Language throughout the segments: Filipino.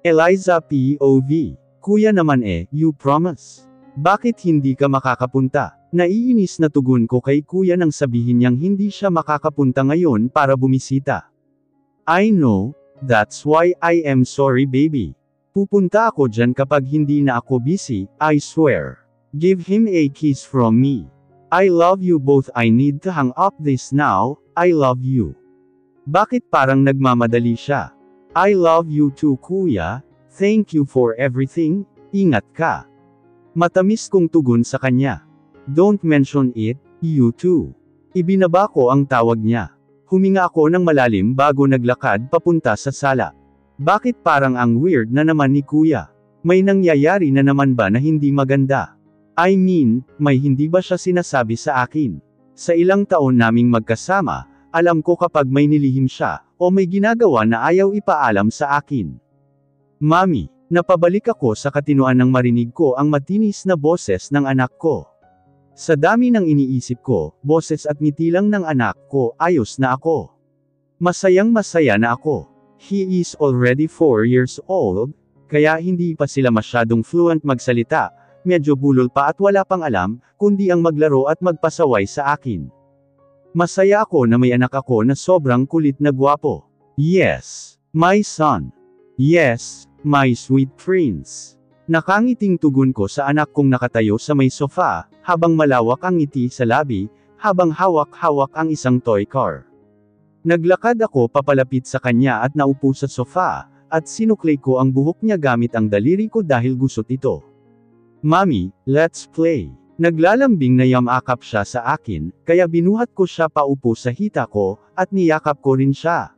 Eliza POV. Kuya naman you promise. Bakit hindi ka makakapunta? Naiinis na tugon ko kay kuya nang sabihin niyang hindi siya makakapunta ngayon para bumisita. I know, that's why I am sorry baby. Pupunta ako dyan kapag hindi na ako busy, I swear. Give him a kiss from me. I love you both. I need to hang up this now, I love you. Bakit parang nagmamadali siya? I love you too kuya, thank you for everything, ingat ka. Matamis kong tugon sa kanya. Don't mention it, you too. Ibinaba ko ang tawag niya. Huminga ako ng malalim bago naglakad papunta sa sala. Bakit parang ang weird na naman ni kuya? May nangyayari na naman ba na hindi maganda? I mean, may hindi ba siya sinasabi sa akin? Sa ilang taon naming magkasama, alam ko kapag may nilihim siya, o may ginagawa na ayaw ipaalam sa akin. Mami, napabalik ako sa katinoan nang marinig ko ang matinis na boses ng anak ko. Sa dami ng iniisip ko, boses at ngiti lang ng anak ko, ayos na ako. Masayang masaya na ako. He is already 4 years old, kaya hindi pa sila masyadong fluent magsalita, medyo bulol pa at wala pang alam, kundi ang maglaro at magpasaway sa akin. Masaya ako na may anak ako na sobrang kulit na gwapo. Yes, my son. Yes, my sweet prince. Nakangiting tugon ko sa anak kong nakatayo sa may sofa, habang malawak ang ngiti sa labi, habang hawak-hawak ang isang toy car. Naglakad ako papalapit sa kanya at naupo sa sofa, at sinuklay ko ang buhok niya gamit ang daliri ko dahil gusot ito. Mommy, let's play. Naglalambing na yamakap siya sa akin, kaya binuhat ko siya paupo sa hita ko, at niyakap ko rin siya.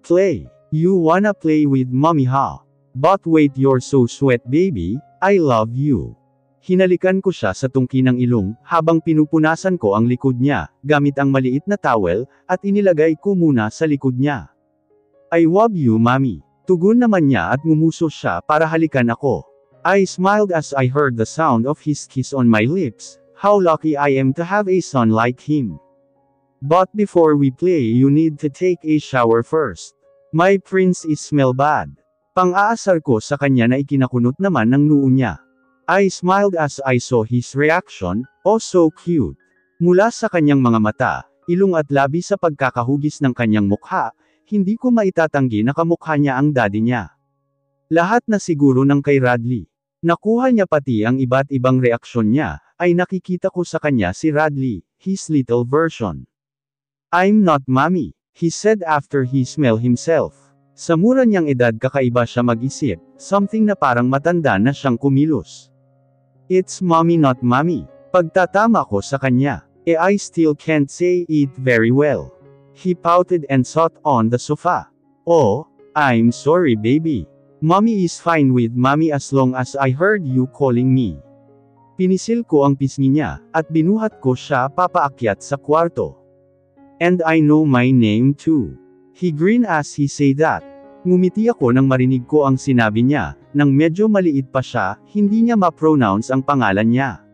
Play. You wanna play with mommy huh? But wait, you're so sweet baby, I love you. Hinalikan ko siya sa tungki ng ilong, habang pinupunasan ko ang likod niya, gamit ang maliit na towel, at inilagay ko muna sa likod niya. I love you mommy. Tugon naman niya at ngumuso siya para halikan ako. I smiled as I heard the sound of his kiss on my lips. How lucky I am to have a son like him. But before we play, you need to take a shower first. My prince is smell bad. Pang-aasar ko sa kanya na ikinakunot naman ng noo niya. I smiled as I saw his reaction, oh so cute. Mula sa kanyang mga mata, ilong at labi sa pagkakahugis ng kanyang mukha, hindi ko maitatanggi na kamukha niya ang daddy niya. Lahat na siguro ng kay Radley. Nakuha niya pati ang iba't ibang reaksyon niya, ay nakikita ko sa kanya si Radley, his little version. I'm not mommy, he said after he smelled himself. Sa mura niyang edad kakaiba siya mag-isip, something na parang matanda na siyang kumilos. It's mommy not mommy. Pagtatama ko sa kanya, I still can't say it very well. He pouted and sat on the sofa. Oh, I'm sorry baby. Mommy is fine with mommy as long as I heard you calling me. Pinisil ko ang pisngi niya, at binuhat ko siya papaakyat sa kwarto. And I know my name too. He grinned as he said that. Ngumiti ako nang marinig ko ang sinabi niya, nang medyo maliit pa siya, hindi niya ma-pronounce ang pangalan niya.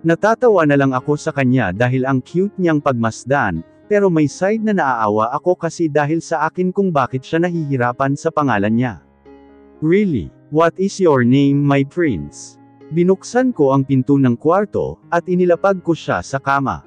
Natatawa na lang ako sa kanya dahil ang cute niyang pagmasdan, pero may side na naaawa ako kasi dahil sa akin kung bakit siya nahihirapan sa pangalan niya. Really, what is your name my prince? Binuksan ko ang pinto ng kwarto, at inilapag ko siya sa kama.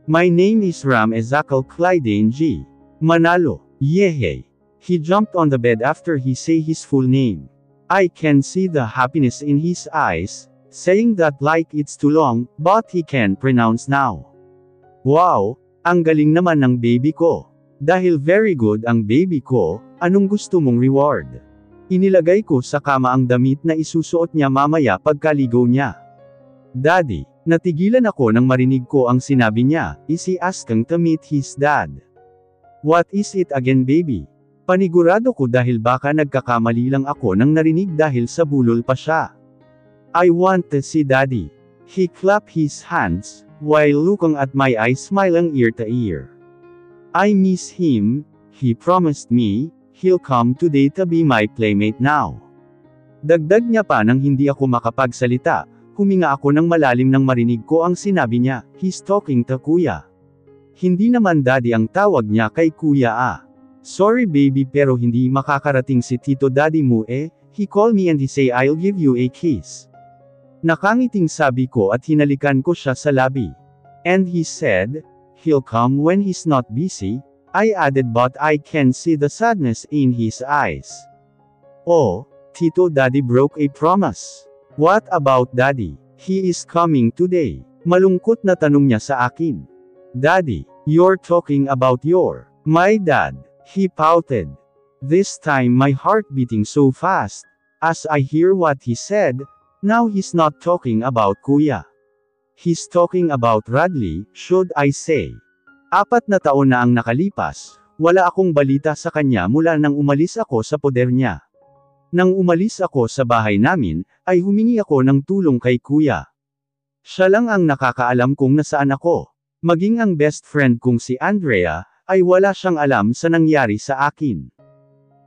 My name is Ram Ezakiel Clydane G. Manalo, yehey. He jumped on the bed after he say his full name. I can see the happiness in his eyes, saying that like it's too long, but he can pronounce now. Wow, ang galing naman ng baby ko. Dahil very good ang baby ko, anong gusto mong reward? Inilagay ko sa kama ang damit na isusuot niya mamaya pagkaligo niya. Daddy, natigilan ako nang marinig ko ang sinabi niya, is he asking to meet his dad? What is it again baby? Panigurado ko dahil baka nagkakamali lang ako nang narinig dahil sa bulol pa siya. I want to see daddy. He clapped his hands, while looking at my eyes smiling ear to ear. I miss him, he promised me, he'll come today to be my playmate now. Dagdag niya pa nang hindi ako makapagsalita, huminga ako ng malalim nang marinig ko ang sinabi niya, he's talking to kuya. Hindi naman daddy ang tawag niya kay kuya ah. Sorry baby pero hindi makakarating si Tito Daddy mo eh, he called me and he say I'll give you a kiss. Nakangiting sabi ko at hinalikan ko siya sa labi. And he said, he'll come when he's not busy, I added but I can see the sadness in his eyes. Oh, Tito Daddy broke a promise. What about Daddy? He is coming today. Malungkot na tanong niya sa akin. Daddy, you're talking about my dad. He pouted. This time my heart beating so fast. As I hear what he said, now he's not talking about Kuya. He's talking about Radley, should I say. 4 na taon na ang nakalipas, wala akong balita sa kanya mula nang umalis ako sa poder niya. Nang umalis ako sa bahay namin, ay humingi ako ng tulong kay Kuya. Siya lang ang nakakaalam kung nasaan ako. Maging ang best friend kong si Andrea, ay wala siyang alam sa nangyari sa akin.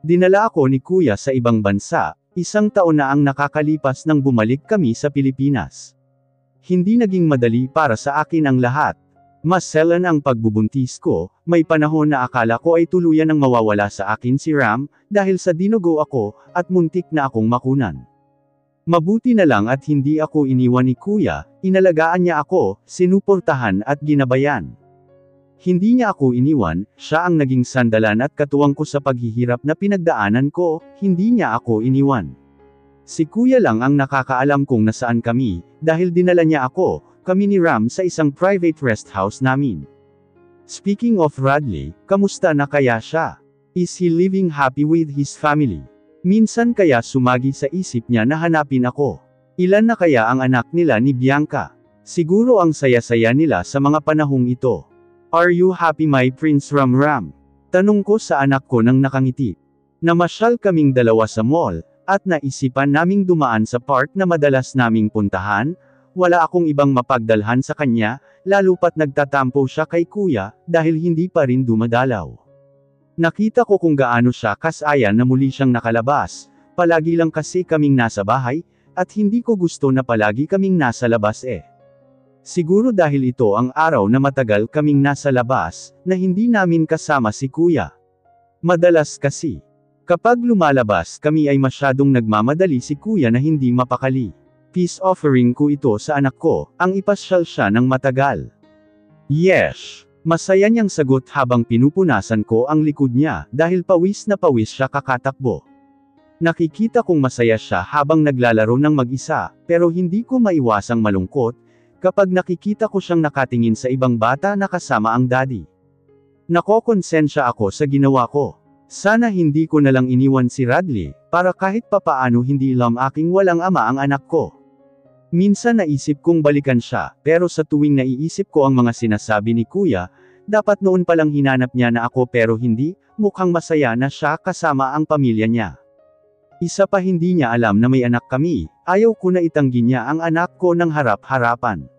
Dinala ako ni Kuya sa ibang bansa, 1 taon na ang nakakalipas nang bumalik kami sa Pilipinas. Hindi naging madali para sa akin ang lahat. Maselan ang pagbubuntis ko, may panahon na akala ko ay tuluyan ng mawawala sa akin si Ram, dahil sa dinugo ako, at muntik na akong makunan. Mabuti na lang at hindi ako iniwan ni Kuya, inalagaan niya ako, sinuportahan at ginabayan. Hindi niya ako iniwan, siya ang naging sandalan at katuwang ko sa paghihirap na pinagdaanan ko, hindi niya ako iniwan. Si Kuya lang ang nakakaalam kung nasaan kami, dahil dinala niya ako, kami ni Ram sa isang private rest house namin. Speaking of Radley, kamusta na kaya siya? Is he living happy with his family? Minsan kaya sumagi sa isip niya na hanapin ako. Ilan na kaya ang anak nila ni Bianca? Siguro ang saya-saya nila sa mga panahong ito. Are you happy my Prince Ram Ram? Tanong ko sa anak ko nang nakangiti. Namasyal kaming dalawa sa mall, at naisipan naming dumaan sa park na madalas naming puntahan. Wala akong ibang mapagdalhan sa kanya, lalo pat nagtatampo siya kay Kuya, dahil hindi pa rin dumadalaw. Nakita ko kung gaano siya kasaya na muli siyang nakalabas, palagi lang kasi kaming nasa bahay, at hindi ko gusto na palagi kaming nasa labas eh. Siguro dahil ito ang araw na matagal kaming nasa labas, na hindi namin kasama si Kuya. Madalas kasi, kapag lumalabas kami ay masyadong nagmamadali si Kuya na hindi mapakali. Peace offering ko ito sa anak ko, ang ipasyal siya ng matagal. Yes! Masaya niyang sagot habang pinupunasan ko ang likod niya, dahil pawis na pawis siya kakatakbo. Nakikita kong masaya siya habang naglalaro ng mag-isa, pero hindi ko maiwasang malungkot, kapag nakikita ko siyang nakatingin sa ibang bata na kasama ang daddy. Nakokonsensya ako sa ginawa ko. Sana hindi ko nalang iniwan si Radley, para kahit papaano hindi aking walang ama ang anak ko. Minsan naisip kong balikan siya, pero sa tuwing naiisip ko ang mga sinasabi ni Kuya, dapat noon palang hinanap niya na ako pero hindi, mukhang masaya na siya kasama ang pamilya niya. Isa pa hindi niya alam na may anak kami, ayaw ko na itanggi niya ang anak ko ng harap-harapan.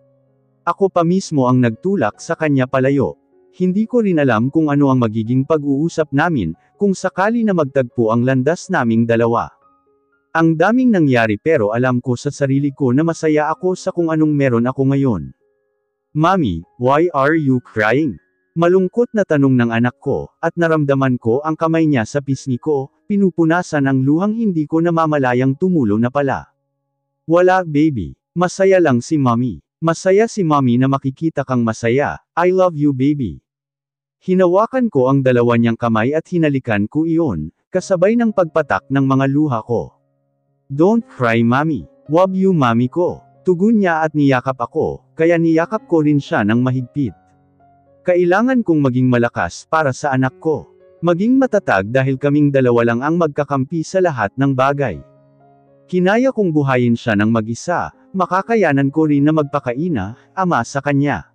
Ako pa mismo ang nagtulak sa kanya palayo. Hindi ko rin alam kung ano ang magiging pag-uusap namin, kung sakali na magtagpo ang landas naming dalawa. Ang daming nangyari pero alam ko sa sarili ko na masaya ako sa kung anong meron ako ngayon. Mommy, why are you crying? Malungkot na tanong ng anak ko, at naramdaman ko ang kamay niya sa pisngi ko, pinupunasan ang luhang hindi ko namamalayang tumulo na pala. Wala baby, masaya lang si Mommy. Masaya si Mommy na makikita kang masaya, I love you baby. Hinawakan ko ang dalawa niyang kamay at hinalikan ko iyon, kasabay ng pagpatak ng mga luha ko. Don't cry Mommy, love you Mommy ko. Tugon niya at niyakap ako, kaya niyakap ko rin siya ng mahigpit. Kailangan kong maging malakas para sa anak ko. Maging matatag dahil kaming dalawa lang ang magkakampi sa lahat ng bagay. Kinaya kong buhayin siya ng mag-isa, makakayanan ko rin na magpakaina, ama sa kanya.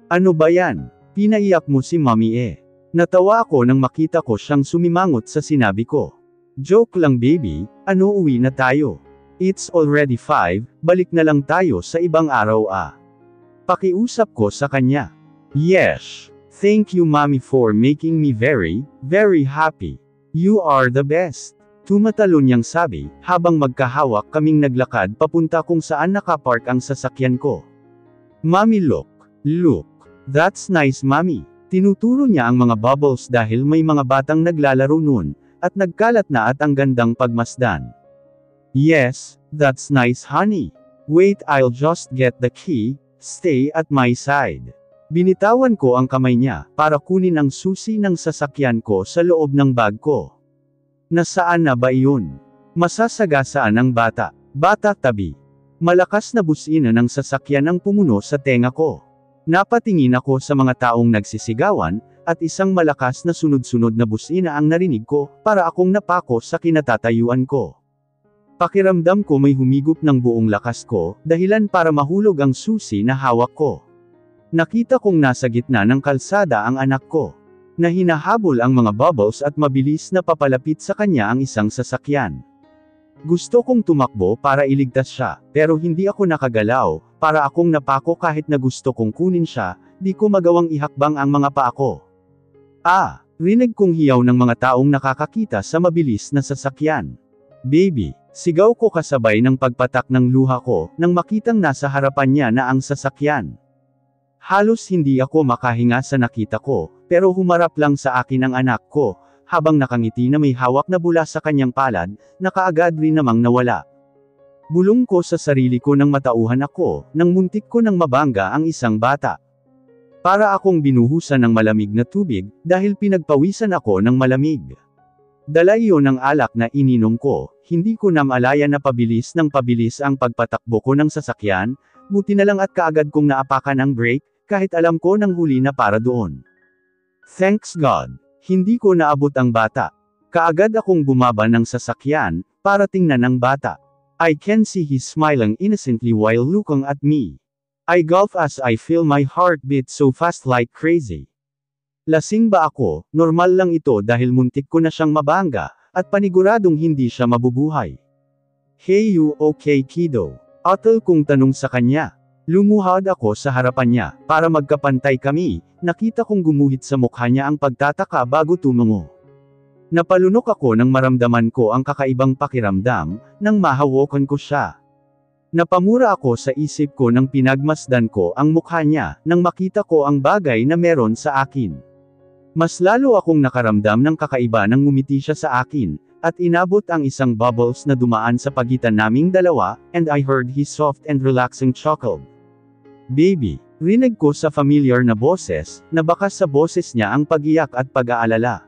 Ano ba yan? Pinaiyak mo si Mommy eh. Natawa ako nang makita ko siyang sumimangot sa sinabi ko. Joke lang baby, ano uwi na tayo? It's already 5, balik na lang tayo sa ibang araw ah. Pakiusap ko sa kanya. Yes. Thank you Mommy for making me very, very happy. You are the best. Tumatalon niyang sabi, habang magkahawak kaming naglakad papunta kung saan nakapark ang sasakyan ko. Mommy look. That's nice Mommy. Tinuturo niya ang mga bubbles dahil may mga batang naglalaro nun, at nagkalat na at ang gandang pagmasdan. Yes, that's nice honey. Wait, I'll just get the key, stay at my side. Binitawan ko ang kamay niya, para kunin ang susi ng sasakyan ko sa loob ng bag ko. Nasaan na ba iyon? Masasagasaan ang bata. Bata tabi. Malakas na busina ng sasakyan ang pumuno sa tenga ko. Napatingin ako sa mga taong nagsisigawan, at isang malakas na sunod-sunod na busina ang narinig ko, para akong napako sa kinatatayuan ko. Pakiramdam ko may humigop ng buong lakas ko, dahilan para mahulog ang susi na hawak ko. Nakita kong nasa gitna ng kalsada ang anak ko, na hinahabol ang mga bubbles at mabilis na papalapit sa kanya ang isang sasakyan. Gusto kong tumakbo para iligtas siya, pero hindi ako nakagalaw, para akong napako kahit na gusto kong kunin siya, di ko magawang ihakbang ang mga paa ko. Rinig kong hiyaw ng mga taong nakakakita sa mabilis na sasakyan. Baby, sigaw ko kasabay ng pagpatak ng luha ko, nang makitang nasa harapan niya na ang sasakyan. Halos hindi ako makahinga sa nakita ko, pero humarap lang sa akin ang anak ko, habang nakangiti na may hawak na bula sa kanyang palad, na kaagad rin namang nawala. Bulong ko sa sarili ko nang matauhan ako, nang muntik ko nang mabangga ang isang bata. Para akong binuhusan ng malamig na tubig, dahil pinagpawisan ako ng malamig. Dala iyon ng alak na ininom ko, hindi ko na malaya na pabilis ng pabilis ang pagpatakbo ko ng sasakyan, buti na lang at kaagad kong naapakan ang brake, kahit alam ko nang huli na para doon. Thanks God. Hindi ko naabot ang bata. Kaagad akong bumaba ng sasakyan, para tingnan ang bata. I can see he smiling innocently while looking at me. I gulp as I feel my heart beat so fast like crazy. Lasing ba ako? Normal lang ito dahil muntik ko na siyang mabangga, at paniguradong hindi siya mabubuhay. Hey you okay kiddo? Atal kong tanong sa kanya. Lumuhad ako sa harapan niya, para magkapantay kami, nakita kong gumuhit sa mukha niya ang pagtataka bago tumungo. Napalunok ako nang maramdaman ko ang kakaibang pakiramdam, nang mahawakan ko siya. Napamura ako sa isip ko nang pinagmasdan ko ang mukha niya, nang makita ko ang bagay na meron sa akin. Mas lalo akong nakaramdam ng kakaiba nang ngumiti siya sa akin, at inabot ang isang bubbles na dumaan sa pagitan naming dalawa, and I heard his soft and relaxing chuckle. Baby, rinig ko sa familiar na boses, na baka sa boses niya ang pag-iyak at pag-aalala.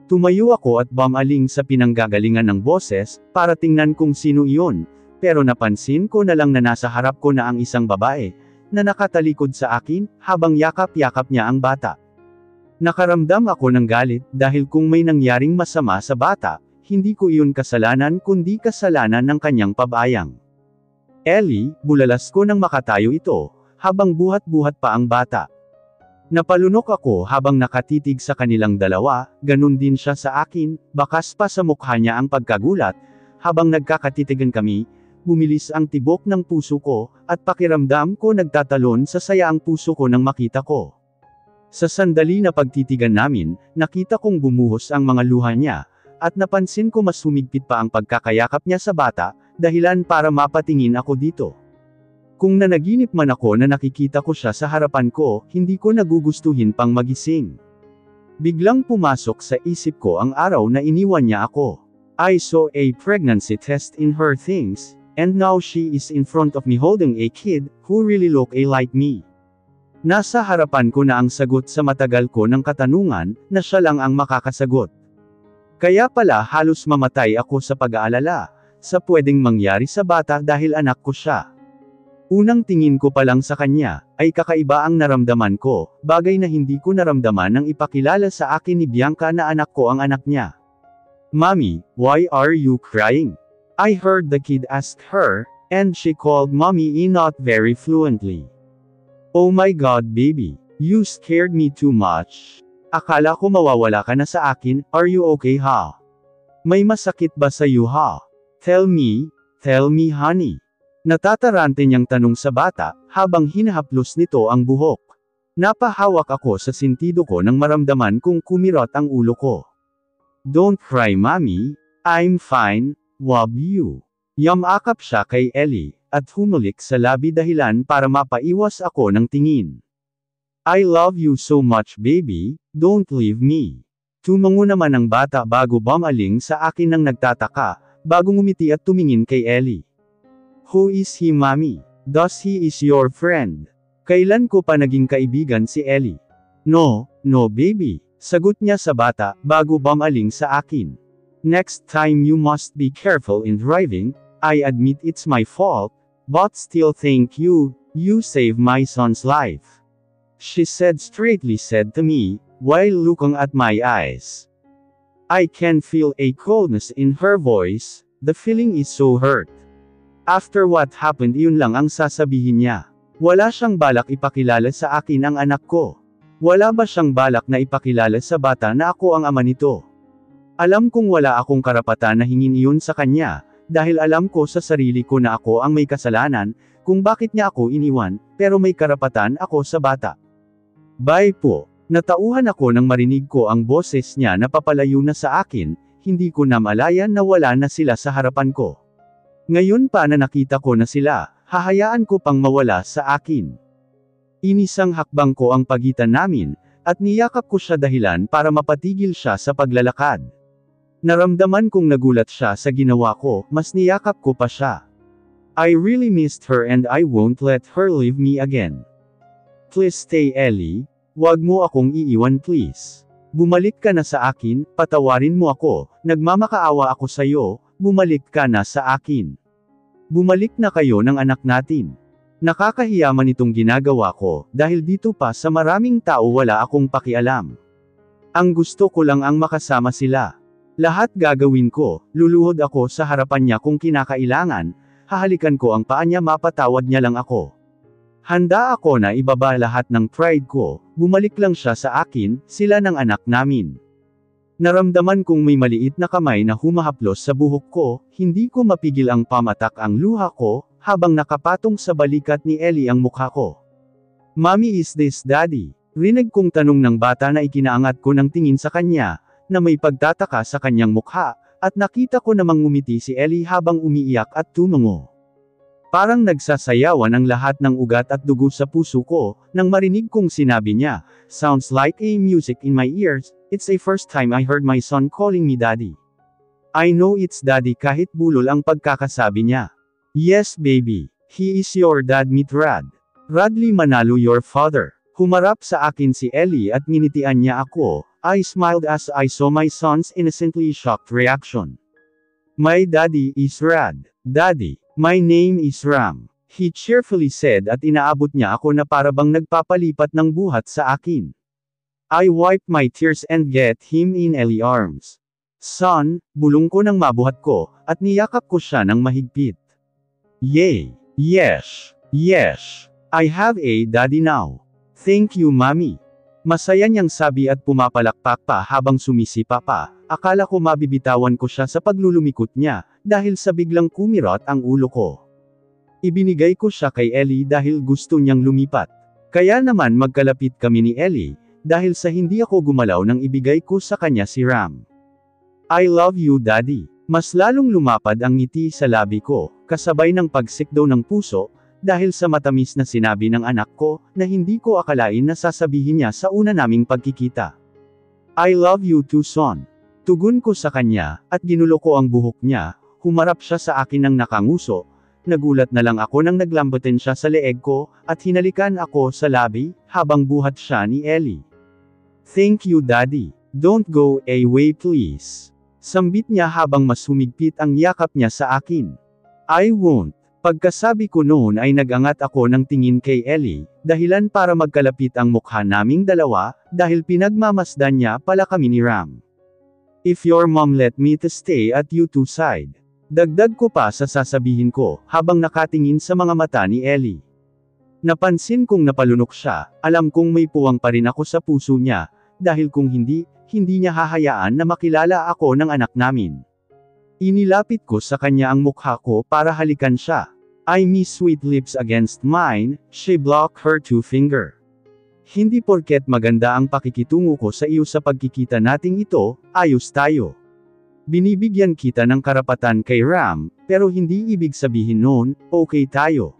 Tumayo ako at bumaling sa pinanggagalingan ng boses, para tingnan kung sino iyon, pero napansin ko na lang na nasa harap ko na ang isang babae, na nakatalikod sa akin, habang yakap-yakap niya ang bata. Nakaramdam ako ng galit, dahil kung may nangyaring masama sa bata, hindi ko iyon kasalanan kundi kasalanan ng kanyang pabayang. Ellie, bulalas ko nang makatayo ito, habang buhat-buhat pa ang bata. Napalunok ako habang nakatitig sa kanilang dalawa, ganun din siya sa akin, bakas pa sa mukha niya ang pagkagulat, habang nagkakatitigan kami, bumilis ang tibok ng puso ko, at pakiramdam ko nagtatalon sa saya ang puso ko nang makita ko. Sa sandali na pagtitigan namin, nakita kong bumuhos ang mga luha niya, at napansin ko mas humigpit pa ang pagkakayakap niya sa bata, dahilan para mapatingin ako dito. Kung nanaginip man ako na nakikita ko siya sa harapan ko, hindi ko nagugustuhin pang magising. Biglang pumasok sa isip ko ang araw na iniwan niya ako. I saw a pregnancy test in her things, and now she is in front of me holding a kid, who really look like me. Nasa harapan ko na ang sagot sa matagal ko ng katanungan, na siya lang ang makakasagot. Kaya pala halos mamatay ako sa pag-aalala, sa pwedeng mangyari sa bata dahil anak ko siya. Unang tingin ko pa lang sa kanya, ay kakaiba ang naramdaman ko, bagay na hindi ko naramdaman nang ipakilala sa akin ni Bianca na anak ko ang anak niya. Mommy, why are you crying? I heard the kid ask her, and she called mommy not very fluently. Oh my God baby, you scared me too much. Akala ko mawawala ka na sa akin, are you okay ha? May masakit ba sa iyo ha? Tell me honey. Natatarante niyang tanong sa bata, habang hinahaplos nito ang buhok. Napahawak ako sa sentido ko nang maramdaman kong kumirot ang ulo ko. Don't cry mommy, I'm fine, love you. Yamakap siya kay Ellie, at humulik sa labi dahilan para mapaiwas ako ng tingin. I love you so much baby, don't leave me. Tumango naman ang bata bago bumaling sa akin ng nagtataka, bago ngumiti at tumingin kay Ellie. Who is he mommy? Does he is your friend? Kailan ko pa naging kaibigan si Ellie? No, no baby, sagot niya sa bata, bago bumaling sa akin. Next time you must be careful in driving, I admit it's my fault, but still thank you, you saved my son's life. She said straightly said to me, while looking at my eyes. I can feel a coldness in her voice, the feeling is so hurt. After what happened yun lang ang sasabihin niya. Wala siyang balak ipakilala sa akin ang anak ko. Wala ba siyang balak na ipakilala sa bata na ako ang ama nito? Alam kong wala akong karapatan na hingin iyon sa kanya, dahil alam ko sa sarili ko na ako ang may kasalanan, kung bakit niya ako iniwan, pero may karapatan ako sa bata. Bye po. Natauhan ako nang marinig ko ang boses niya na papalayo na sa akin, hindi ko na malayan na wala na sila sa harapan ko. Ngayon pa na nakita ko na sila, hahayaan ko pang mawala sa akin. Inisang hakbang ko ang pagitan namin, at niyakap ko siya dahilan para mapatigil siya sa paglalakad. Naramdaman kong nagulat siya sa ginawa ko, mas niyakap ko pa siya. I really missed her and I won't let her leave me again. Please stay Ellie, wag mo akong iiwan please. Bumalik ka na sa akin, patawarin mo ako, nagmamakaawa ako sayo, bumalik ka na sa akin. Bumalik na kayo ng anak natin. Nakakahiyaman itong ginagawa ko, dahil dito pa sa maraming tao wala akong pakialam. Ang gusto ko lang ang makasama sila. Lahat gagawin ko, luluhod ako sa harapan niya kung kinakailangan, hahalikan ko ang paa niya mapatawad niya lang ako. Handa ako na ibaba lahat ng pride ko, bumalik lang siya sa akin, sila ng anak namin. Naramdaman kong may maliit na kamay na humahaplos sa buhok ko, hindi ko mapigil ang pamatak ang luha ko, habang nakapatong sa balikat ni Ellie ang mukha ko. Mommy is this daddy? Rinig kong tanong ng bata na ikinaangat ko ng tingin sa kanya, na may pagtataka sa kanyang mukha, at nakita ko namang ngumiti si Ellie habang umiiyak at tumango. Parang nagsasayawan ang lahat ng ugat at dugo sa puso ko, nang marinig kong sinabi niya, sounds like a music in my ears, it's the first time I heard my son calling me daddy. I know it's daddy kahit bulol ang pagkakasabi niya. Yes baby, he is your dad meet Rad. Radley Manalo your father. Humarap sa akin si Ellie at nginitian niya ako, I smiled as I saw my son's innocently shocked reaction. My daddy is Rad. Daddy, my name is Ram. He cheerfully said at inaabot niya ako na parabang nagpapalipat ng buhat sa akin. I wiped my tears and get him in Ellie's arms. Son, bulong ko ng mabuhat ko, at niyakap ko siya ng mahigpit. Yay! Yes! Yes! I have a daddy now. Thank you mommy. Masaya niyang sabi at pumapalakpak pa habang sumisipa pa, akala ko mabibitawan ko siya sa paglulumikot niya, dahil sa biglang kumirot ang ulo ko. Ibinigay ko siya kay Ellie dahil gusto niyang lumipat. Kaya naman magkalapit kami ni Ellie, dahil sa hindi ako gumalaw nang ibigay ko sa kanya si Ram. I love you daddy. Mas lalong lumapad ang ngiti sa labi ko, kasabay ng pagsikdo ng puso, dahil sa matamis na sinabi ng anak ko, na hindi ko akalain na sasabihin niya sa una naming pagkikita. I love you too son. Tugon ko sa kanya, at ginulo ko ang buhok niya, humarap siya sa akin ng nakanguso, nagulat na lang ako nang naglambatin siya sa leeg ko, at hinalikan ako sa labi, habang buhat siya ni Ellie. Thank you daddy. Don't go away please. Sambit niya habang mas humigpit ang yakap niya sa akin. I won't. Pagkasabi ko noon ay nagangat ako ng tingin kay Ellie, dahilan para magkalapit ang mukha naming dalawa, dahil pinagmamasdan niya pala kami ni Ram. If your mom let me to stay at you two side. Dagdag ko pa sa sasabihin ko, habang nakatingin sa mga mata ni Ellie. Napansin kong napalunok siya, alam kong may puwang pa rin ako sa puso niya, dahil kung hindi niya hahayaan na makilala ako ng anak namin. Inilapit ko sa kanya ang mukha ko para halikan siya. I miss sweet lips against mine, she blocked her two finger. Hindi porket maganda ang pakikitungo ko sa iyo sa pagkikita nating ito, ayos tayo. Binibigyan kita ng karapatan kay Ram, pero hindi ibig sabihin noon, okay tayo.